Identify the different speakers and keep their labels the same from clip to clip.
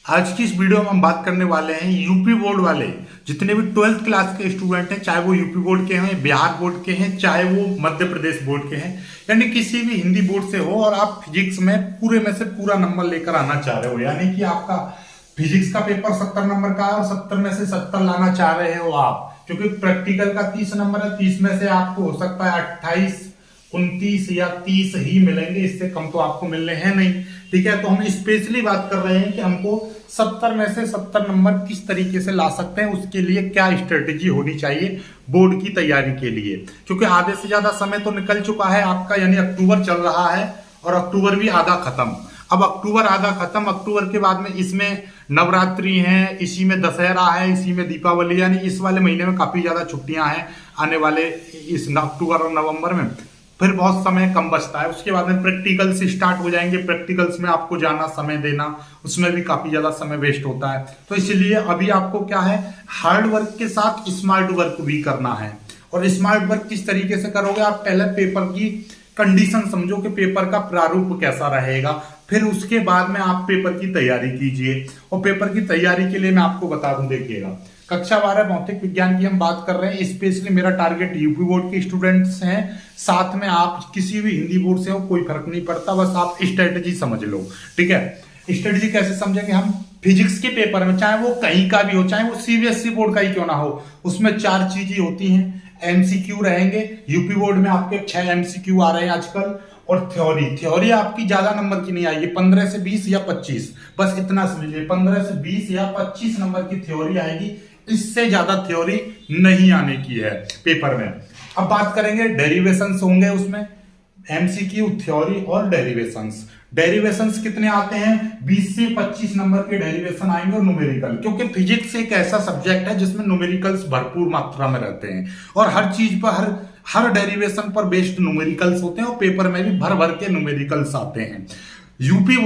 Speaker 1: आज की इस वीडियो में हम बात करने वाले हैं यूपी बोर्ड वाले जितने भी 12th क्लास के स्टूडेंट हैं, चाहे वो यूपी बोर्ड के हैं, बिहार बोर्ड के हैं, चाहे वो मध्य प्रदेश बोर्ड के हैं, यानी किसी भी हिंदी बोर्ड से हो और आप फिजिक्स में पूरे में से पूरा नंबर लेकर आना चाह रहे हो, यानी कि आपका फिजिक्स का पेपर 70 नंबर का है और 70 में से 70 लाना चाह रहे हो आप, क्योंकि प्रैक्टिकल का 30 नंबर है। 30 में से आपको हो सकता है 28, 29 या 30 ही मिलेंगे, इससे कम तो आपको मिलने हैं नहीं। ठीक है, तो हम स्पेशली बात कर रहे हैं कि हमको 70 में से 70 नंबर किस तरीके से ला सकते हैं, उसके लिए क्या स्ट्रेटेजी होनी चाहिए बोर्ड की तैयारी के लिए, क्योंकि आधे से ज्यादा समय तो निकल चुका है आपका, यानी अक्टूबर चल रहा है और अक्टूबर भी आधा खत्म। अब अक्टूबर आधा खत्म, अक्टूबर के बाद में इसमें नवरात्रि है, इसी में दशहरा है, इसी में दीपावली, यानी इस वाले महीने में काफी ज्यादा छुट्टियां हैं आने वाले इस अक्टूबर और नवंबर में। फिर बहुत समय कम बचता है, उसके बाद में प्रैक्टिकल्स स्टार्ट हो जाएंगे, प्रैक्टिकल्स में आपको जाना, समय देना, उसमें भी काफी ज्यादा समय वेस्ट होता है। तो इसलिए अभी आपको क्या है, हार्ड वर्क के साथ स्मार्ट वर्क भी करना है। और स्मार्ट वर्क किस तरीके से करोगे, आप पहले पेपर की कंडीशन समझो कि पेपर का प्रारूप कैसा रहेगा, फिर उसके बाद में आप पेपर की तैयारी कीजिए। और पेपर की तैयारी के लिए मैं आपको बता दूं, देखिएगा कक्षा 12 भौतिक विज्ञान की हम बात कर रहे हैं, स्पेशली मेरा टारगेट यूपी बोर्ड के स्टूडेंट्स हैं। साथ में आप किसी भी हिंदी बोर्ड से हो, कोई फर्क नहीं पड़ता, बस आप स्ट्रेटेजी समझ लो। ठीक है, स्ट्रेटेजी कैसे समझेंगे हम, फिजिक्स के पेपर में, चाहे वो कहीं का भी हो, चाहे वो सीबीएसई बोर्ड का ही क्यों ना हो, उसमें 4 चीजें होती हैं। एमसीक्यू रहेंगे, यूपी बोर्ड में आपके 6 एमसीक्यू आ रहे हैं आजकल। और थ्योरी आपकी ज्यादा नंबर की नहीं आएगी, 15 से 20 या 25, बस इतना समझिए, 15 से 20 या 25 नंबर की थ्योरी आएगी, इससे ज्यादा थ्योरी नहीं आने की है पेपर में। अब बात करेंगे डेरिवेशंस होंगे उसमें, एमसीक्यू, थ्योरी और डेरिवेशंस। डेरिवेशंस कितने आते हैं, 20 से 25 नंबर के डेरिवेशन आएंगे। और न्यूमेरिकल, क्योंकि फिजिक्स एक ऐसा सब्जेक्ट है जिसमें न्यूमेरिकल्स भरपूर मात्रा में रहते हैं और हर चीज पर, हर डेरिवेशन पर बेस्ड न्यूमेरिकल्स होते हैं और पेपर में भी भर भर के न्यूमेरिकल्स आते हैं। यूपी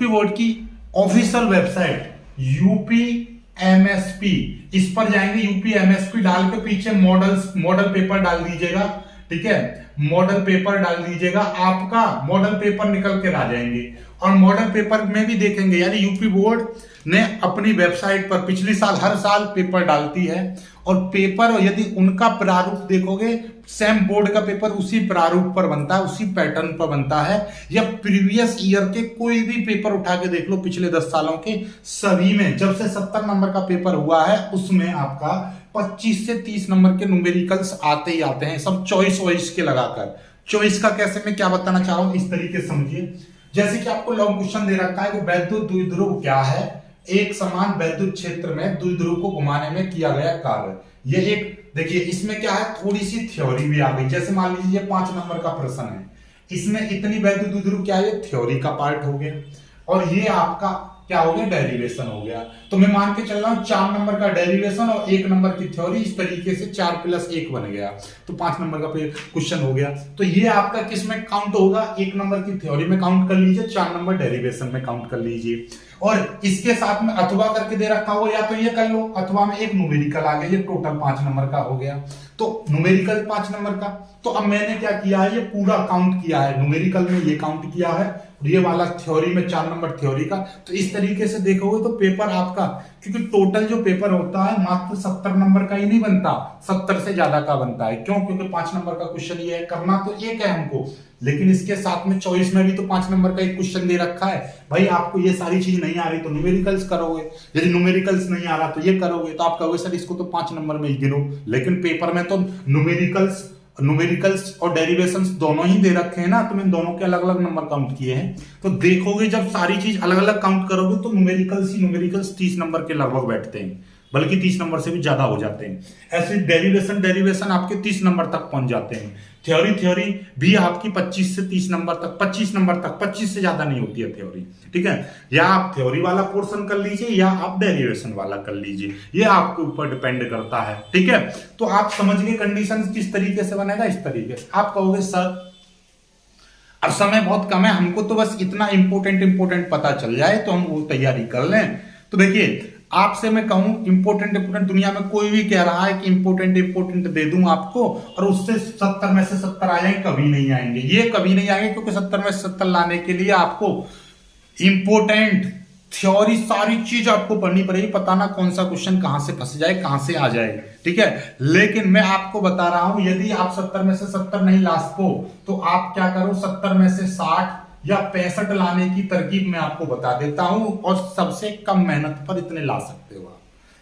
Speaker 1: बोर्ड की ऑफिशियल वेबसाइट यूपी एमएसपी, इस पर जाएंगे, यूपी एमएसपी डाल के पीछे मॉडल पेपर डाल दीजिएगा। ठीक है, मॉडल पेपर डाल दीजिएगा, आपका मॉडल पेपर निकल के आ जाएंगे। और मॉडल पेपर में भी देखेंगे, यानी यूपी बोर्ड ने अपनी वेबसाइट पर पिछली साल, हर साल पेपर डालती है। और पेपर यदि उनका प्रारूप देखोगे, सेम बोर्ड का पेपर उसी प्रारूप पर बनता है, उसी पैटर्न पर बनता है। या प्रीवियस ईयर के कोई भी पेपर उठा के देख लो, पिछले 10 सालों के सभी में, जब से 70 नंबर का पेपर हुआ है, उसमें आपका 25 से 30 नंबर के न्यूमेरिकल्स आते ही आते हैं, सब चॉइस वॉइस के लगाकर। चॉइस का कैसे, मैं क्या बताना चाह रहा हूं, इस तरीके से समझिए। जैसे कि आपको लॉन्ग क्वेश्चन दे रखा है कि वैद्युत द्विध्रुव क्या है, एक समान वैद्युत क्षेत्र में द्विध्रुव को घुमाने में किया गया कार्य। ये एक देखिए, इसमें क्या है, थोड़ी सी थ्योरी भी आ गई। जैसे मान लीजिए 5 नंबर का प्रश्न है, इसमें इतनी वैद्युत द्विध्रुव क्या है, थ्योरी का पार्ट हो गया और ये आपका क्या हो गया, डेरिवेशन हो गया। तो मैं मान के चल रहा हूं 4 नंबर का डेरिवेशन और 1 नंबर की थ्योरी, इस तरीके से 4 + 1 बन गया, तो 5 नंबर का क्वेश्चन हो गया। तो ये आपका किस में काउंट होगा, 1 नंबर की थ्योरी में काउंट कर लीजिए, 4 नंबर डेरिवेशन में काउंट कर लीजिए। और इसके साथ में अथवा करके दे रखा हो, या तो ये कर लो, अथवा में एक न्यूमेरिकल आ गया, ये टोटल 5 नंबर का हो गया। तो न्यूमेरिकल 5 नंबर का, तो अब मैंने क्या किया है, ये पूरा काउंट किया है, न्यूमेरिकल में ये काउंट किया है और ये वाला थ्योरी में 4 नंबर थ्योरी का। तो इस तरीके से देखोगे तो पेपर आपका, क्योंकि टोटल जो पेपर होता है मात्र 70 नंबर का ही नहीं बनता, 70 से ज्यादा का बनता है। क्यों, क्योंकि 5 नंबर का क्वेश्चन ये है, करना तो एक है हमको, लेकिन इसके साथ में चॉइस में भी तो 5 नंबर का एक क्वेश्चन दे रखा है। भाई आपको ये सारी चीज नहीं आ रही तो न्यूमेरिकल्स करोगे, यदि न्यूमेरिकल्स नहीं आ रहा तो ये करोगे, तो आप कहोगे सर इसको तो 5 नंबर में ही गिनो, लेकिन पेपर में तो न्यूमेरिकल्स और डेरिवेशंस दोनों ही दे रखे हैं ना, तो मैंने दोनों के अलग अलग नंबर काउंट किए हैं। तो देखोगे जब सारी चीज अलग अलग काउंट करोगे तो न्यूमेरिकल्स 30 नंबर के लगभग बैठते हैं, बल्कि 30 नंबर से भी ज्यादा हो जाते हैं। ऐसे डेरिवेशन आपके 30 नंबर तक पहुंच जाते हैं। थ्योरी भी आपकी 25 से 30 नंबर तक, 25 नंबर तक, 25 से ज्यादा नहीं होती है थ्योरी। ठीक है, या आप थ्योरी वाला पोर्शन कर लीजिए या आप डेरिवेशन वाला कर लीजिए, ये आपके ऊपर डिपेंड करता है। ठीक है, तो आप समझ गए कंडीशन किस तरीके से बनेगा, इस तरीके से। आप कहोगे सर अब समय बहुत कम है, हमको तो बस इतना इंपोर्टेंट पता चल जाए तो हम वो तैयारी कर लें। तो देखिए, आपसे मैं कहूं इंपोर्टेंट दुनिया में कोई भी कह रहा है कि इंपोर्टेंट दे दूं आपको और उससे 70 में से 70 आ जाएंगे, कभी नहीं आएंगे, ये कभी नहीं आएंगे, क्योंकि 70 में से 70 लाने के लिए आपको इंपोर्टेंट थ्योरी सारी चीज आपको पढ़नी पड़ेगी, पता ना कौन सा क्वेश्चन कहां से फंस जाए, कहां से आ जाए, ठीक है। लेकिन मैं आपको बता रहा हूं, यदि आप 70 में से 70 नहीं ला सको तो आप क्या करो, 70 में से 60 या 65 लाने की तरकीब मैं आपको बता देता हूं, और सबसे कम मेहनत पर इतने ला सकते हो आप,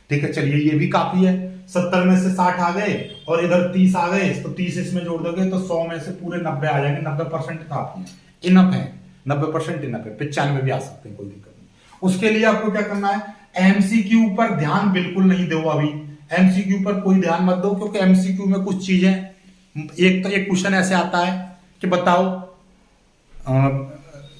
Speaker 1: ठीक है। चलिए ये भी काफी है, 70 में से 60 आ गए और इधर 30 आ गए, तो 30 इसमें जोड़ दोगे तो 100 में से पूरे 90 आ जाएंगे। 90% काफी है, इनफ है, 90% इनफ है, 95 भी आ सकते हैं, कोई दिक्कत नहीं। उसके लिए आपको क्या करना है, एमसीक्यू पर ध्यान बिल्कुल नहीं दो अभी, एमसीक्यू पर कोई ध्यान मत दो, क्योंकि एमसीक्यू में कुछ चीजें, एक तो एक क्वेश्चन ऐसे आता है कि बताओ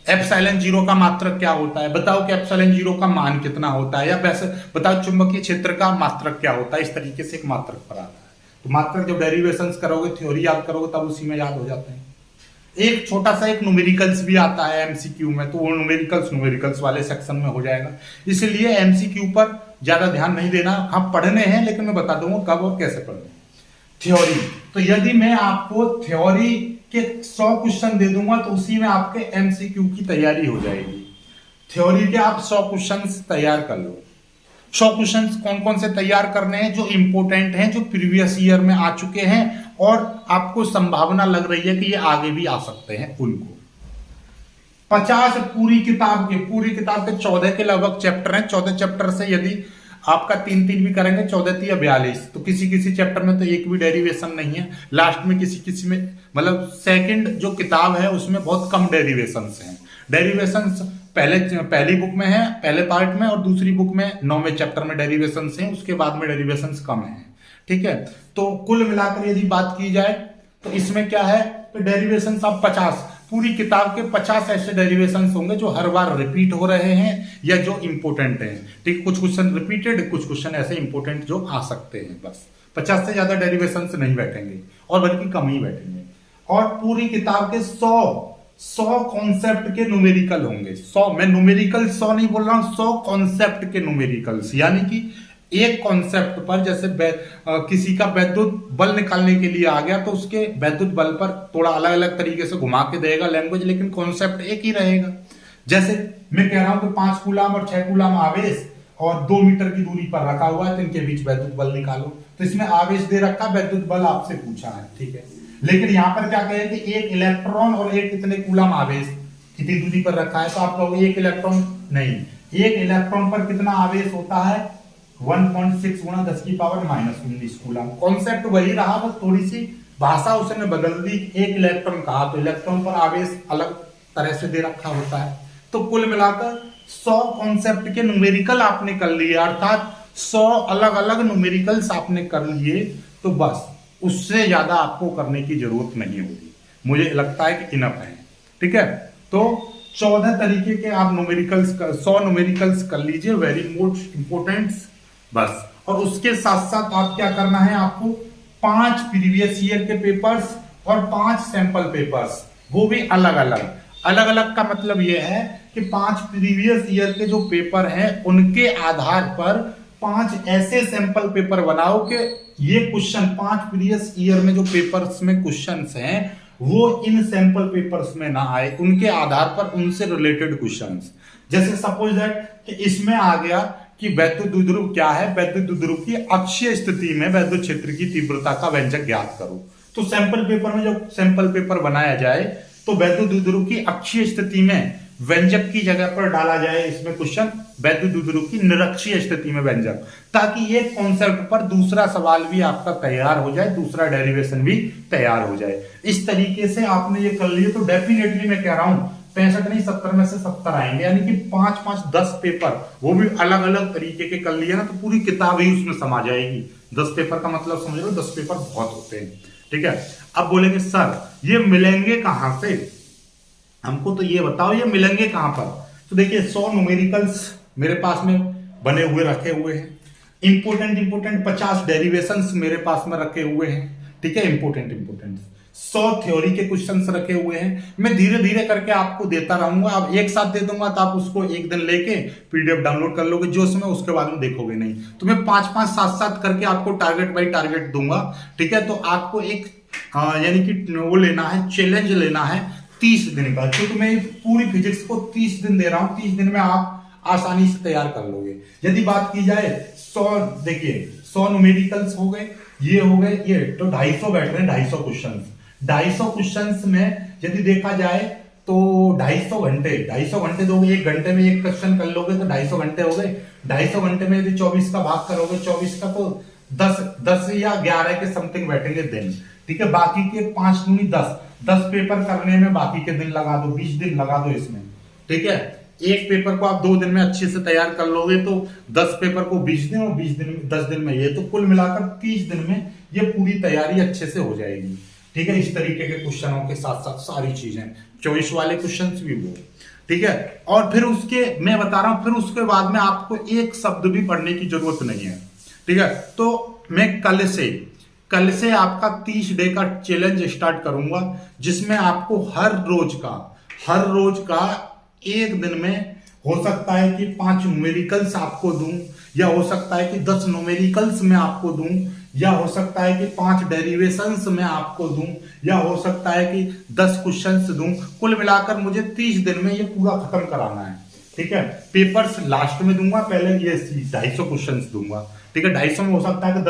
Speaker 1: एप्सिलॉन जीरो का मात्रक क्या होता है, बताओ कि एप्सिलॉन जीरो का मान कितना होता है, या वैसे बताओ चुंबकीय क्षेत्र का मात्रक क्या होता है। इस तरीके से एक मात्रक पर आता है, तो मात्रक जब डेरिवेशंस करोगे, थ्योरी याद करोगे, तब उसी में याद हो जाते हैं। एक छोटा सा एक न्यूमेरिकल्स भी आता है एमसीक्यू में, तो वो न्यूमेरिकल्स वाले सेक्शन में हो जाएगा। इसलिए एमसीक्यू पर ज्यादा ध्यान नहीं देना, हाँ पढ़ने हैं, लेकिन मैं बता दूंगा कब और कैसे पढ़ने। थ्योरी, तो यदि मैं आपको थ्योरी के 100 क्वेश्चन दे दूंगा तो उसी में आपके एमसीक्यू की तैयारी हो जाएगी। थ्योरी के आप 100 क्वेश्चन तैयार कर लो। 100 क्वेश्चन कौन कौन से तैयार करने हैं, जो इंपोर्टेंट हैं, जो प्रीवियस ईयर में आ चुके हैं और आपको संभावना लग रही है कि ये आगे भी आ सकते हैं, उनको 50 पूरी किताब के 14 के लगभग चैप्टर हैं। 14 चैप्टर से यदि आपका 3-3 भी करेंगे, 14 या 42, तो किसी किसी चैप्टर में तो एक भी डेरिवेशन नहीं है। लास्ट में किसी किसी में, मतलब सेकंड जो किताब है उसमें बहुत कम डेरिवेशंस हैं। डेरिवेशंस पहली बुक में है, पहले पार्ट में, और दूसरी बुक में 9वें चैप्टर में डेरिवेशंस हैं, उसके बाद में डेरिवेशंस कम है, ठीक है। तो कुल मिलाकर यदि बात की जाए तो इसमें क्या है, तो डेरिवेशंस आप 50, पूरी किताब के 50 ऐसे डेरिवेशंस होंगे जो हर बार रिपीट हो रहे हैं या जो इंपोर्टेंट हैं, ठीक। कुछ क्वेश्चन रिपीटेड, कुछ क्वेश्चन ऐसे इंपोर्टेंट जो आ सकते हैं, बस 50 से ज्यादा डेरिवेशंस नहीं बैठेंगे, और बल्कि कम ही बैठेंगे। और पूरी किताब के 100 कॉन्सेप्ट के न्यूमेरिकल होंगे। 100, मैं न्यूमेरिकल 100 नहीं बोल रहा हूं, 100 कॉन्सेप्ट के न्यूमेरिकल्स, यानी कि एक कॉन्सेप्ट पर, जैसे किसी का वैद्युत बल निकालने के लिए आ गया तो उसके वैद्युत बल पर थोड़ा अलग अलग तरीके से घुमा के देगा लैंग्वेज, लेकिन कॉन्सेप्ट एक ही रहेगा। जैसे मैं कह रहा हूं कि 5 कूलाम और 6 कूलाम आवेश और 2 मीटर की दूरी पर रखा हुआ है, तो इनके बीच वैद्युत बल निकालो, तो इसमें आवेश दे रखा, वैद्युत बल आपसे पूछा है, ठीक है। लेकिन यहां पर क्या कहें कि एक इलेक्ट्रॉन और एक कितने कूलाम आवेश कितनी दूरी पर रखा है, तो आप कहोगे एक इलेक्ट्रॉन नहीं, एक इलेक्ट्रॉन पर कितना आवेश होता है, 1.6 गुणा 10⁻⁻19 कूलम। कॉन्सेप्ट वही रहा, बस थोड़ी सी भाषा उसने बदल दी। एक इलेक्ट्रॉन कहा तो इलेक्ट्रॉन पर आवेश अलग तरह से दे रखा होता है। तो कुल मिलाकर 100 कॉन्सेप्ट के न्यूमेरिकल आपने कर लिए, अर्थात 100 अलग अलग न्यूमेरिकल्स आपने कर लिए, तो बस उससे ज्यादा आपको करने की जरूरत नहीं होगी, मुझे लगता है कि इनफ है, ठीक है। तो 14 तरीके के आप न्यूमेरिकल्स, 100 न्यूमेरिकल्स कर लीजिए, वेरी मोस्ट इंपोर्टेंट, बस। और उसके साथ साथ आप क्या करना है, आपको 5 प्रीवियस ईयर के पेपर्स और 5 सैंपल पेपर्स, वो भी अलग अलग का मतलब यह है कि 5 प्रीवियस ईयर के जो पेपर हैं उनके आधार पर 5 ऐसे सैंपल पेपर बनाओ कि ये क्वेश्चन 5 प्रीवियस ईयर में जो पेपर्स में क्वेश्चंस हैं वो इन सैंपल पेपर्स में ना आए, उनके आधार पर उनसे रिलेटेड क्वेश्चंस। जैसे सपोज दैट कि इसमें आ गया कि वैद्युत द्विध्रुव क्या है, वैद्युत द्विध्रुव की अक्षीय स्थिति में वैद्युत क्षेत्र की तीव्रता का व्यंजक ज्ञात करो। तो सैंपल पेपर में जब सैंपल पेपर बनाया जाए तो वैद्युत द्विध्रुव की अक्षीय स्थिति में व्यंजक की जगह पर डाला जाए इसमें क्वेश्चन वैद्युत द्विध्रुव की निरक्षीय स्थिति में व्यंजक, ताकि ये कॉन्सेप्ट पर दूसरा सवाल भी आपका तैयार हो जाए, दूसरा डेरिवेशन भी तैयार हो जाए। इस तरीके से आपने ये कर लिए तो डेफिनेटली मैं कह रहा हूं 65 नहीं 70 में से 70 आएंगे, यानी कि 5-5-10 पेपर वो भी अलग अलग तरीके के कर लिए ना, तो पूरी किताब ही उसमें समा जाएगी। 10 पेपर का मतलब समझ लो, 10 पेपर बहुत होते हैं, ठीक है। अब बोलेंगे सर ये मिलेंगे कहां से, हमको तो ये बताओ ये मिलेंगे कहां पर। तो देखिए 100 न्यूमेरिकल्स मेरे पास में बने हुए रखे हुए हैं, इंपोर्टेंट 50 डेरिवेशंस मेरे पास में रखे हुए हैं, ठीक है, इंपोर्टेंट 100 थ्योरी के क्वेश्चंस रखे हुए हैं। मैं धीरे धीरे करके आपको देता रहूंगा, अब एक साथ दे दूंगा तो आप उसको एक दिन लेके पीडीएफ डाउनलोड कर लोगे जो उसमें, उसके बाद में देखोगे नहीं। तो मैं 5-5 7-7 करके आपको टारगेट बाई टारगेट दूंगा, ठीक है। तो आपको एक यानी कि वो लेना है, चैलेंज लेना है 30 दिन का, क्योंकि मैं पूरी फिजिक्स को 30 दिन दे रहा हूं। 30 दिन में आप आसानी से तैयार कर लोगे। यदि बात की जाए 100, देखिए 100 न्यूमेरिकल्स हो गए, ये हो गए, ये तो 250 बैठ रहे हैं, 250 क्वेश्चन। 250 क्वेश्चन में यदि देखा जाए तो 250 घंटे दोगे, 1 घंटे में एक क्वेश्चन कर लोगे तो 250 घंटे हो गए। 250 घंटे में यदि 24 का भाग करोगे, 24 का तो 10 या 11 के समथिंग बैठेंगे दिन, ठीक है। बाकी के 5 दूनी 10 पेपर करने में बाकी के दिन लगा दो, 20 दिन लगा दो इसमें, ठीक है। एक पेपर को आप 2 दिन में अच्छे से तैयार कर लोगे तो 10 पेपर को 20 दिन और 20 दिन में 10 दिन में, ये तो कुल मिलाकर 30 दिन में ये पूरी तैयारी अच्छे से हो जाएगी, ठीक है। इस तरीके के क्वेश्चनों के साथ साथ सारी चीजें, चॉइस वाले क्वेश्चन भी वो, ठीक है। और फिर उसके मैं बता रहा हूं, फिर उसके बाद में आपको एक शब्द भी पढ़ने की जरूरत नहीं है, ठीक है। तो मैं कल से आपका 30 डे का चैलेंज स्टार्ट करूंगा, जिसमें आपको हर रोज का एक दिन में हो सकता है कि 5 न्यूमेरिकल्स आपको दूं, या हो सकता है कि 10 न्यूमेरिकल्स में आपको दूं, या हो सकता है कि 5 डेरिवेशंस में आपको दूं, या हो सकता है कि 10 क्वेश्चंस दूं। कुल मिलाकर मुझे 30 दिन में ये पूरा खत्म कराना है, ठीक है। पेपर्स लास्ट में दूंगा, पहले ये 250 क्वेश्चंस दूंगा, ठीक है। 250 में हो सकता है कि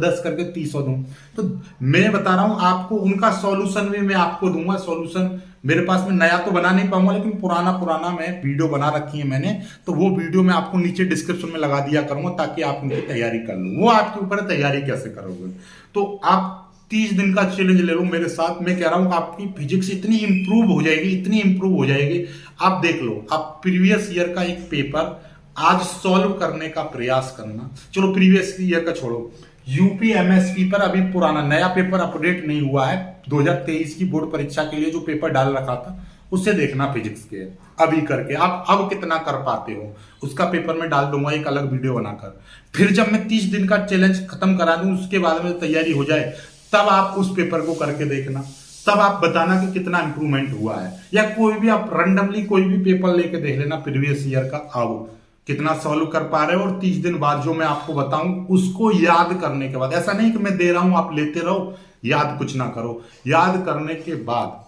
Speaker 1: 10 करके 300 दूं। तो मैं बता रहा हूं आपको, उनका सॉल्यूशन भी मैं आपको दूंगा। सॉल्यूशन मेरे पास में नया तो बना नहीं पाऊंगा, लेकिन पुराना मैं वीडियो बना रखी है मैंने, तो वो वीडियो मैं आपको नीचे डिस्क्रिप्शन में लगा दिया करूंगा, ताकि आप उनकी तैयारी कर लो। वो आपके ऊपर तैयारी कैसे करोगे। तो आप 30 दिन का चैलेंज ले लो मेरे साथ। मैं कह रहा हूं आपकी फिजिक्स इतनी इंप्रूव हो जाएगी, आप देख लो। आप प्रीवियस ईयर का एक पेपर आज सॉल्व करने का प्रयास करना। चलो प्रीवियस ईयर का छोड़ो, यूपी एमएसपी पर अभी पुराना नया पेपर अपडेट नहीं हुआ है। 2023 की बोर्ड परीक्षा के लिए जो पेपर डाल रखा था उससे देखना फिजिक्स के अभी करके, आप अब कितना कर पाते हो, उसका पेपर में डाल दूंगा एक अलग वीडियो बनाकर। फिर जब मैं 30 दिन का चैलेंज खत्म करा दूं, उसके बाद में तैयारी हो जाए, तब आप उस पेपर को करके देखना, तब आप बताना कि कितना इंप्रूवमेंट हुआ है। या कोई भी आप रैंडमली कोई भी पेपर लेके देख लेना प्रीवियस ईयर का, आओ कितना सॉल्व कर पा रहे हो। और 30 दिन बाद जो मैं आपको बताऊं उसको याद करने के बाद, ऐसा नहीं कि मैं दे रहा हूं आप लेते रहो, याद कुछ ना करो। याद करने के बाद,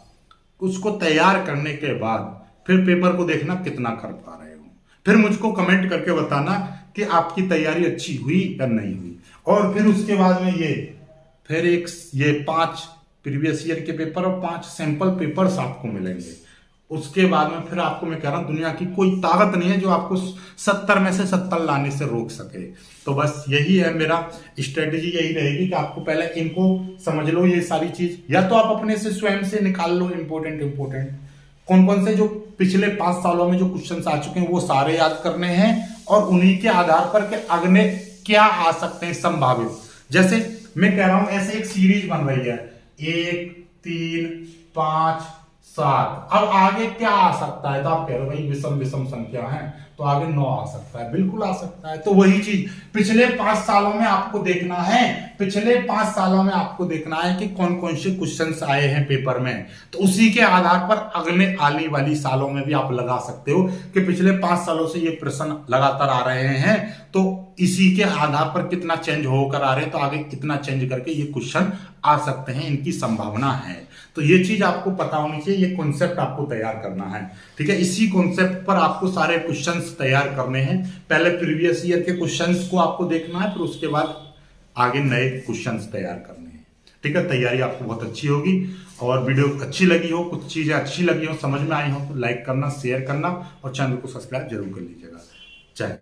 Speaker 1: उसको तैयार करने के बाद फिर पेपर को देखना कितना कर पा रहे हो। फिर मुझको कमेंट करके बताना कि आपकी तैयारी अच्छी हुई या नहीं हुई। और फिर उसके बाद में ये 5 प्रीवियस ईयर के पेपर और 5 सैंपल पेपर्स आपको मिलेंगे। उसके बाद में फिर आपको मैं कह रहा हूं, दुनिया की कोई ताकत नहीं है जो आपको 70 में से 70 लाने से रोक सके। तो बस यही है मेरा स्ट्रेटेजी, यही रहेगी कि आपको पहले इनको समझ लो, ये सारी चीज, या तो आप अपने से स्वयं से निकाल लो इंपोर्टेंट कौन कौन से जो पिछले 5 सालों में जो क्वेश्चन आ चुके हैं वो सारे याद करने हैं, और उन्हीं के आधार पर के अगले क्या आ सकते हैं संभावित। जैसे मैं कह रहा हूं ऐसे एक सीरीज बन रही है, 1 3 5 7, अब आगे क्या आ सकता है। तो आप कह रहे हो भाई विषम संख्या है, तो आगे 9 आ सकता है, बिल्कुल आ सकता है। तो वही चीज पिछले 5 सालों में आपको देखना है, पिछले 5 सालों में आपको देखना है कि कौन कौन से क्वेश्चंस आए हैं पेपर में। तो उसी के आधार पर अगले आने वाली सालों में भी आप लगा सकते हो कि पिछले 5 सालों से ये प्रश्न लगातार आ रहे हैं, तो इसी के आधार पर कितना चेंज होकर आ रहे हैं, तो आगे कितना चेंज करके ये क्वेश्चन आ सकते हैं, इनकी संभावना है। तो ये चीज आपको पता होनी चाहिए, ये कॉन्सेप्ट आपको तैयार करना है, ठीक है। इसी कॉन्सेप्ट पर आपको सारे क्वेश्चंस तैयार करने हैं। पहले प्रीवियस ईयर के क्वेश्चंस को आपको देखना है, फिर उसके बाद आगे नए क्वेश्चंस तैयार करने हैं, ठीक है। तैयारी आपको बहुत अच्छी होगी। और वीडियो अच्छी लगी हो, कुछ चीजें अच्छी लगी हो, समझ में आई हो, तो लाइक करना, शेयर करना और चैनल को सब्सक्राइब जरूर कर लीजिएगा। जय।